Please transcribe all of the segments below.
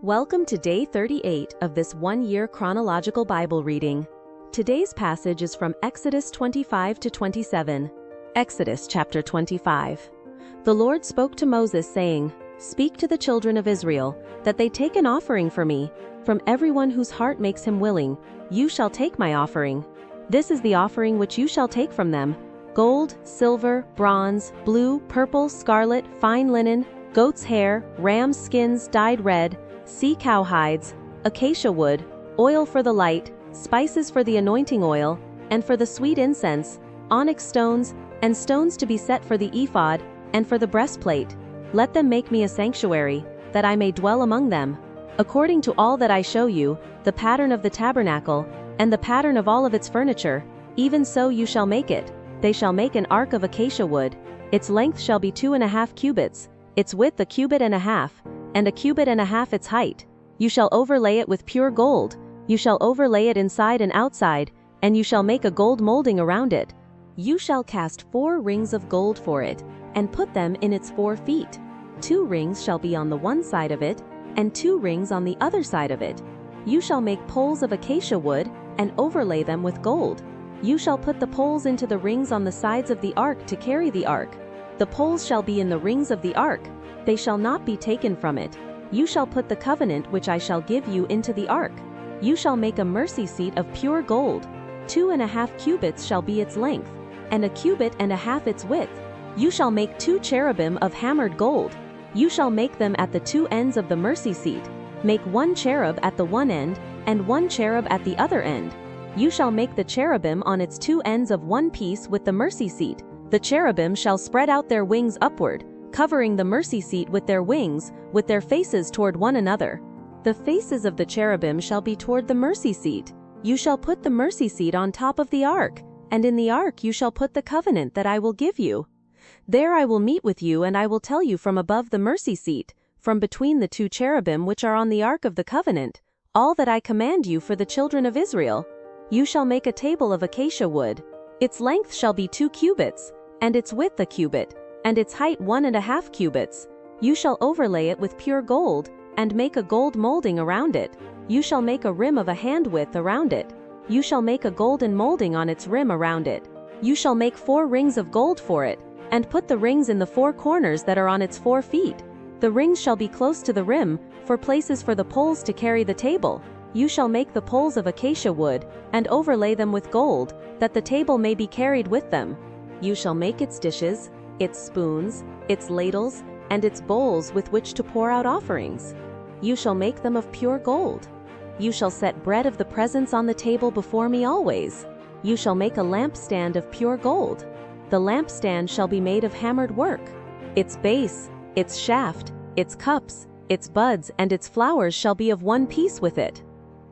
Welcome to day 38 of this one-year chronological Bible reading. Today's passage is from Exodus 25 to 27. Exodus chapter 25. The Lord spoke to Moses, saying, "Speak to the children of Israel, that they take an offering for me. From everyone whose heart makes him willing, you shall take my offering. This is the offering which you shall take from them: gold, silver, bronze, blue, purple, scarlet, fine linen, goat's hair, ram's skins dyed red, sea cow hides, acacia wood, oil for the light, spices for the anointing oil, and for the sweet incense, onyx stones, and stones to be set for the ephod, and for the breastplate. Let them make me a sanctuary, that I may dwell among them. According to all that I show you, the pattern of the tabernacle, and the pattern of all of its furniture, even so you shall make it. They shall make an ark of acacia wood. Its length shall be 2.5 cubits, its width 1.5 cubits, and 1.5 cubits its height. You shall overlay it with pure gold. You shall overlay it inside and outside, and you shall make a gold molding around it. You shall cast 4 rings of gold for it, and put them in its 4 feet. 2 rings shall be on the one side of it, and 2 rings on the other side of it. You shall make poles of acacia wood, and overlay them with gold. You shall put the poles into the rings on the sides of the ark to carry the ark. The poles shall be in the rings of the ark. They shall not be taken from it. You shall put the covenant which I shall give you into the ark. You shall make a mercy seat of pure gold. 2.5 cubits shall be its length, and 1.5 cubits its width. You shall make 2 cherubim of hammered gold. You shall make them at the 2 ends of the mercy seat. Make 1 cherub at the one end, and 1 cherub at the other end. You shall make the cherubim on its 2 ends of one piece with the mercy seat. The cherubim shall spread out their wings upward, covering the mercy seat with their wings, with their faces toward one another. The faces of the cherubim shall be toward the mercy seat. You shall put the mercy seat on top of the ark, and in the ark you shall put the covenant that I will give you. There I will meet with you, and I will tell you from above the mercy seat, from between the 2 cherubim which are on the ark of the covenant, all that I command you for the children of Israel. You shall make a table of acacia wood. Its length shall be 2 cubits, and its width 1 cubit, and its height 1.5 cubits. You shall overlay it with pure gold, and make a gold molding around it. You shall make a rim of a hand width around it. You shall make a golden molding on its rim around it. You shall make 4 rings of gold for it, and put the rings in the 4 corners that are on its 4 feet. The rings shall be close to the rim, for places for the poles to carry the table. You shall make the poles of acacia wood, and overlay them with gold, that the table may be carried with them. You shall make its dishes, its spoons, its ladles, and its bowls with which to pour out offerings. You shall make them of pure gold. You shall set bread of the presence on the table before me always. You shall make a lampstand of pure gold. The lampstand shall be made of hammered work. Its base, its shaft, its cups, its buds, and its flowers shall be of one piece with it.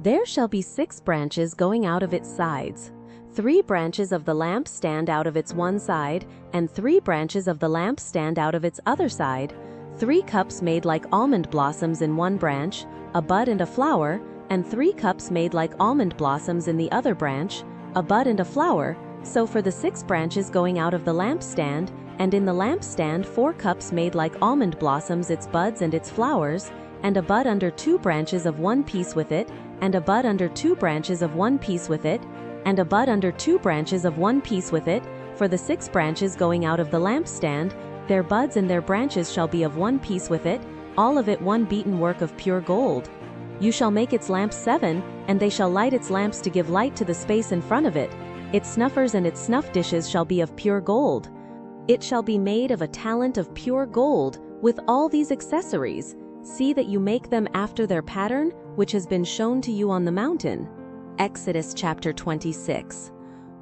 There shall be 6 branches going out of its sides. 3 branches of the lampstand out of its one side, and 3 branches of the lampstand out of its other side. 3 cups made like almond blossoms in one branch, a bud and a flower, and 3 cups made like almond blossoms in the other branch, a bud and a flower. So for the 6 branches going out of the lampstand, and in the lampstand 4 cups made like almond blossoms, its buds and its flowers, and a bud under 2 branches of one piece with it, and a bud under 2 branches of one piece with it, and a bud under 2 branches of one piece with it. For the 6 branches going out of the lampstand, their buds and their branches shall be of one piece with it, all of it one beaten work of pure gold. You shall make its lamps 7, and they shall light its lamps to give light to the space in front of it. Its snuffers and its snuff dishes shall be of pure gold. It shall be made of a talent of pure gold, with all these accessories. See that you make them after their pattern, which has been shown to you on the mountain. Exodus chapter 26.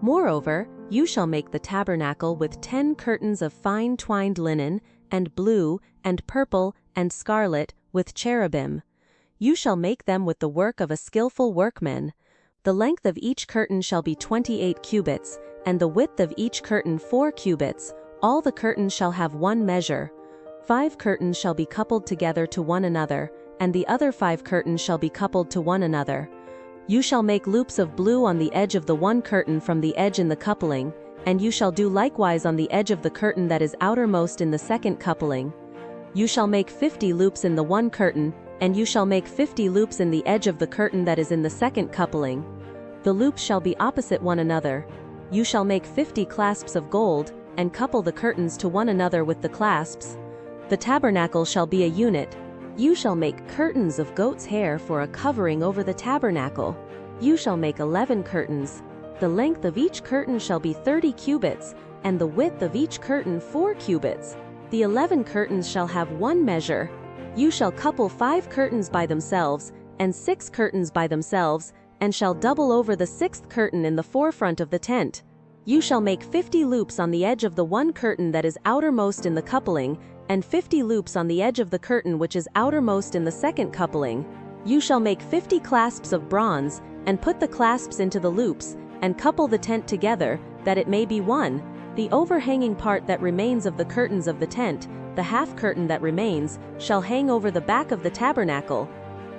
Moreover, you shall make the tabernacle with 10 curtains of fine twined linen, and blue, and purple, and scarlet, with cherubim. You shall make them with the work of a skillful workman. The length of each curtain shall be 28 cubits, and the width of each curtain 4 cubits. All the curtains shall have one measure. 5 curtains shall be coupled together to one another, and the other 5 curtains shall be coupled to one another. You shall make loops of blue on the edge of the one curtain from the edge in the coupling, and you shall do likewise on the edge of the curtain that is outermost in the second coupling. You shall make 50 loops in the one curtain, And you shall make 50 loops in the edge of the curtain that is in the second coupling. The loops shall be opposite one another. You shall make 50 clasps of gold, and couple the curtains to one another with the clasps. The tabernacle shall be a unit. You shall make curtains of goat's hair for a covering over the tabernacle. You shall make 11 curtains. The length of each curtain shall be 30 cubits, and the width of each curtain 4 cubits. The 11 curtains shall have one measure. You shall couple 5 curtains by themselves, and 6 curtains by themselves, and shall double over the 6th curtain in the forefront of the tent. You shall make 50 loops on the edge of the one curtain that is outermost in the coupling, and 50 loops on the edge of the curtain which is outermost in the second coupling. You shall make 50 clasps of bronze, and put the clasps into the loops, and couple the tent together, that it may be one. The overhanging part that remains of the curtains of the tent, the half curtain that remains, shall hang over the back of the tabernacle,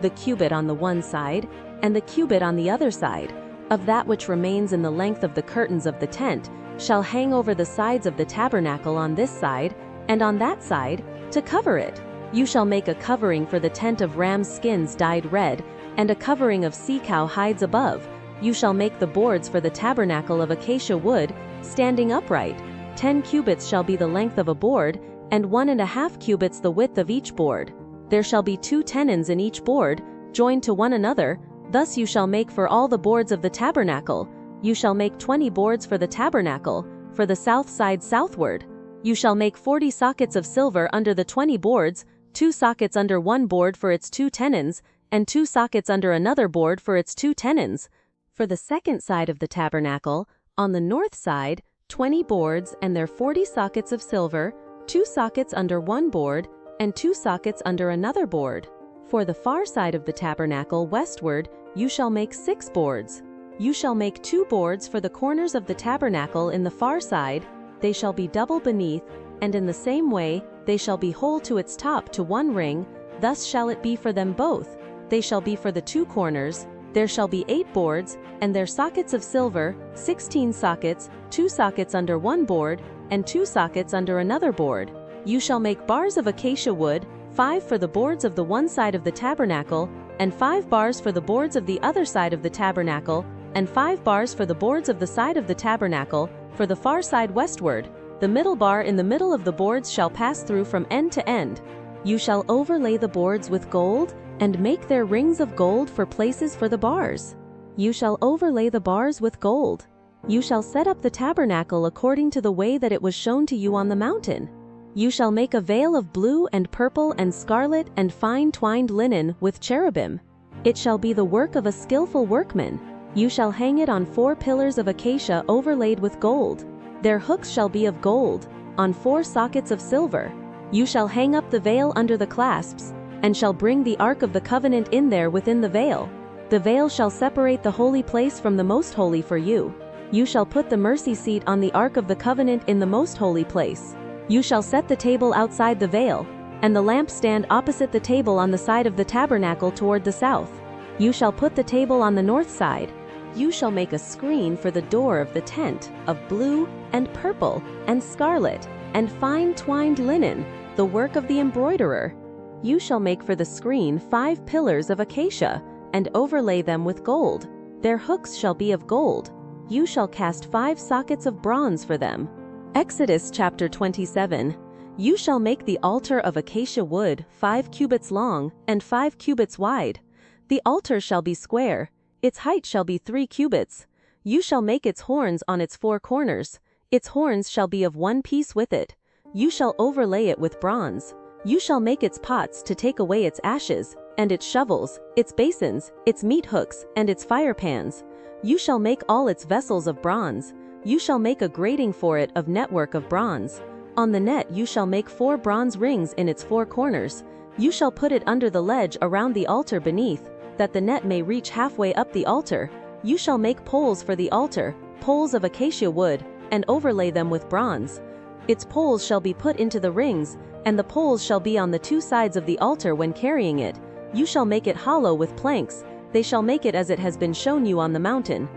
the cubit on the one side, and the cubit on the other side, of that which remains in the length of the curtains of the tent, shall hang over the sides of the tabernacle on this side, and on that side, to cover it. You shall make a covering for the tent of ram's skins dyed red, and a covering of sea-cow hides above. You shall make the boards for the tabernacle of acacia wood, standing upright. 10 cubits shall be the length of a board, and 1.5 cubits the width of each board. There shall be 2 tenons in each board, joined to one another. Thus you shall make for all the boards of the tabernacle. You shall make 20 boards for the tabernacle, for the south side southward. You shall make 40 sockets of silver under the 20 boards, 2 sockets under one board for its 2 tenons, and 2 sockets under another board for its 2 tenons. For the second side of the tabernacle, on the north side, 20 boards and their 40 sockets of silver, 2 sockets under one board, and 2 sockets under another board. For the far side of the tabernacle westward, you shall make 6 boards. You shall make 2 boards for the corners of the tabernacle in the far side. They shall be double beneath, and in the same way, they shall be whole to its top to one ring. Thus shall it be for them both. They shall be for the 2 corners. There shall be 8 boards, and their sockets of silver, 16 sockets, 2 sockets under one board, and 2 sockets under another board. You shall make bars of acacia wood, 5 for the boards of the one side of the tabernacle, and 5 bars for the boards of the other side of the tabernacle, and 5 bars for the boards of the side of the tabernacle, for the far side westward. The middle bar in the middle of the boards shall pass through from end to end. You shall overlay the boards with gold, and make their rings of gold for places for the bars. You shall overlay the bars with gold. You shall set up the tabernacle according to the way that it was shown to you on the mountain. You shall make a veil of blue and purple and scarlet and fine twined linen with cherubim. It shall be the work of a skillful workman. You shall hang it on 4 pillars of acacia overlaid with gold. Their hooks shall be of gold, on 4 sockets of silver. You shall hang up the veil under the clasps, and shall bring the ark of the covenant in there within the veil. The veil shall separate the holy place from the most holy for you. You shall put the mercy seat on the ark of the covenant in the most holy place. You shall set the table outside the veil, and the lampstand opposite the table on the side of the tabernacle toward the south. You shall put the table on the north side. You shall make a screen for the door of the tent, of blue and purple and scarlet and fine twined linen, the work of the embroiderer. You shall make for the screen 5 pillars of acacia, and overlay them with gold. Their hooks shall be of gold. You shall cast 5 sockets of bronze for them. Exodus chapter 27. You shall make the altar of acacia wood 5 cubits long and 5 cubits wide. The altar shall be square. Its height shall be 3 cubits. You shall make its horns on its 4 corners. Its horns shall be of one piece with it. You shall overlay it with bronze. You shall make its pots to take away its ashes, and its shovels, its basins, its meat hooks, and its fire pans. You shall make all its vessels of bronze. You shall make a grating for it of network of bronze. On the net you shall make 4 bronze rings in its 4 corners. You shall put it under the ledge around the altar beneath, that the net may reach halfway up the altar. You shall make poles for the altar, poles of acacia wood, and overlay them with bronze. Its poles shall be put into the rings, and the poles shall be on the 2 sides of the altar when carrying it. You shall make it hollow with planks. They shall make it as it has been shown you on the mountain.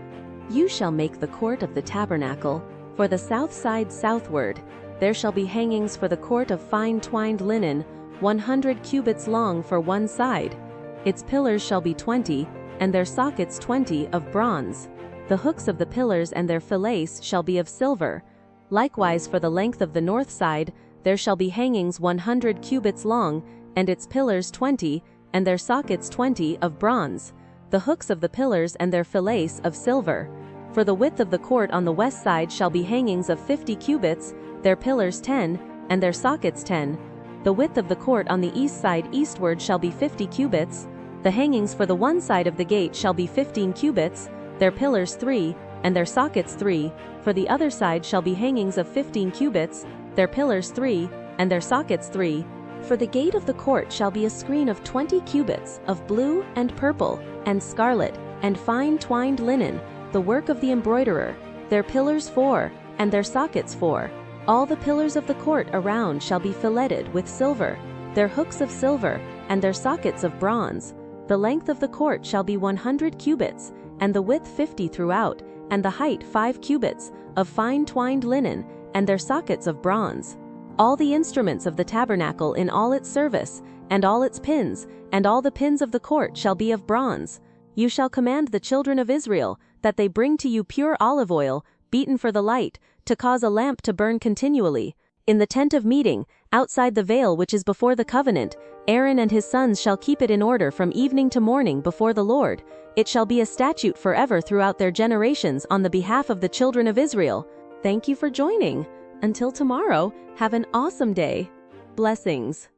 You shall make the court of the tabernacle, for the south side southward. There shall be hangings for the court of fine twined linen, 100 cubits long for one side. Its pillars shall be 20, and their sockets 20 of bronze. The hooks of the pillars and their fillets shall be of silver. Likewise for the length of the north side, there shall be hangings 100 cubits long, and its pillars 20, and their sockets 20 of bronze. The hooks of the pillars and their fillets of silver. For the width of the court on the west side shall be hangings of 50 cubits, their pillars 10, and their sockets 10. The width of the court on the east side eastward shall be 50 cubits. The hangings for the one side of the gate shall be 15 cubits, their pillars 3, and their sockets 3. For the other side shall be hangings of 15 cubits, their pillars 3, and their sockets 3. For the gate of the court shall be a screen of 20 cubits, of blue, and purple, and scarlet, and fine twined linen, the work of the embroiderer, their pillars 4, and their sockets 4. All the pillars of the court around shall be filleted with silver, their hooks of silver, and their sockets of bronze. The length of the court shall be 100 cubits, and the width 50 throughout, and the height 5 cubits, of fine twined linen, and their sockets of bronze. All the instruments of the tabernacle in all its service, and all its pins, and all the pins of the court shall be of bronze. You shall command the children of Israel, that they bring to you pure olive oil, beaten for the light, to cause a lamp to burn continually. In the tent of meeting, outside the veil which is before the covenant, Aaron and his sons shall keep it in order from evening to morning before the Lord. It shall be a statute forever throughout their generations on the behalf of the children of Israel. Thank you for joining. Until tomorrow, have an awesome day. Blessings.